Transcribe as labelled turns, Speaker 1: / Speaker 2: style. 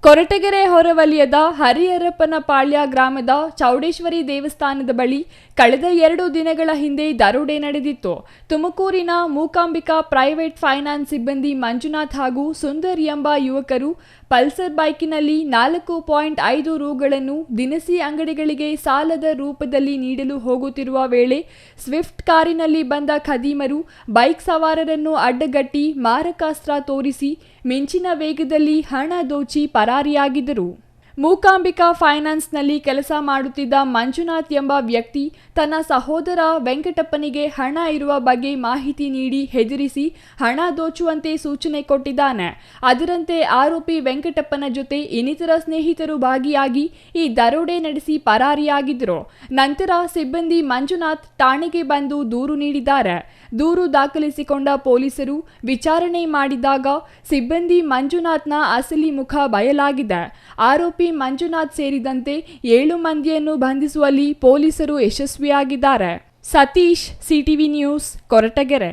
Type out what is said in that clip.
Speaker 1: ಕೊರಟಗೆರೆ ಹೊರವಲಯದ ಹರಿಹರಪ್ಪನಪಾಳ್ಯ ಗ್ರಾಮದ ಚೌಡೇಶ್ವರಿ ದೇವಸ್ಥಾನದ ಬಳಿ ಕಳೆದ 2 ದಿನಗಳ ಹಿಂದೆ ದರೋಡೆ ನಡೆದಿತ್ತು. ತುಮಕೂರಿನ ಮೂಕಾಂಬಿಕಾ ಪ್ರೈವೇಟ್ ಫೈನಾನ್ಸ್ ಸಿಬ್ಬಂದಿ ಮಂಜುನಾಥ್ ಹಾಗೂ ಸುಂದರ್ ಎಂಬ ಯುವಕರು ಪಲ್ಸರ್ ಬೈಕಿನಲ್ಲಿ 4.5 ರುಗಳನ್ನು ದಿನಸಿ ಅಂಗಡಿಗಳಿಗೆ ಸಾಲದ ರೂಪದಲ್ಲಿ ನೀಡಲು ಹೋಗುತ್ತಿರುವ ವೇಳೆ ಸ್ವಿಫ್ಟ್ ಕಾರಿನಲ್ಲಿ ಬಂದ ಖದೀಮರು ಬೈಕ್ ಸವಾರರನ್ನು ಅಡ್ಡಗಟ್ಟಿ ಮಾರಕಾಸ್ತ್ರ ತೋರಿಸಿ ಮಿಂಚಿನ ವೇಗದಲ್ಲಿ ಹಣ ದೋಚಿ ಪರಾರಿಯಾಗಿದ್ದರು. ಮೂಕಾಂಬಿಕಾ ಫೈನಾನ್ಸ್ನಲ್ಲಿ ಕೆಲಸ ಮಾಡುತ್ತಿದ್ದ ಮಂಜುನಾಥ್ ಎಂಬ ವ್ಯಕ್ತಿ ತನ್ನ ಸಹೋದರ ವೆಂಕಟಪ್ಪನಿಗೆ ಹಣ ಇರುವ ಬಗ್ಗೆ ಮಾಹಿತಿ ನೀಡಿ ಹೆದರಿಸಿ ಹಣ ದೋಚುವಂತೆ ಸೂಚನೆ ಕೊಟ್ಟಿದ್ದಾನೆ. ಅದರಂತೆ ಆರೋಪಿ ವೆಂಕಟಪ್ಪನ ಜೊತೆ ಇನ್ನಿತರ ಸ್ನೇಹಿತರು ಭಾಗಿಯಾಗಿ ಈ ದರೋಡೆ ನಡೆಸಿ ಪರಾರಿಯಾಗಿದ್ದರು. ನಂತರ ಸಿಬ್ಬಂದಿ ಮಂಜುನಾಥ್ ಠಾಣೆಗೆ ಬಂದು ದೂರು ನೀಡಿದ್ದಾರೆ. ದೂರು ದಾಖಲಿಸಿಕೊಂಡ ಪೊಲೀಸರು ವಿಚಾರಣೆ ಮಾಡಿದಾಗ ಸಿಬ್ಬಂದಿ ಮಂಜುನಾಥ್ನ ಅಸಲಿ ಮುಖ ಬಯಲಾಗಿದೆ. ಆರೋಪಿ ಮಂಜುನಾಥ್ ಸೇರಿದಂತೆ 7 ಮಂದಿಯನ್ನು ಬಂಧಿಸುವಲ್ಲಿ ಪೊಲೀಸರು ಯಶಸ್ವಿಯಾಗಿದ್ದಾರೆ. Satish, CTV news, Koratagere.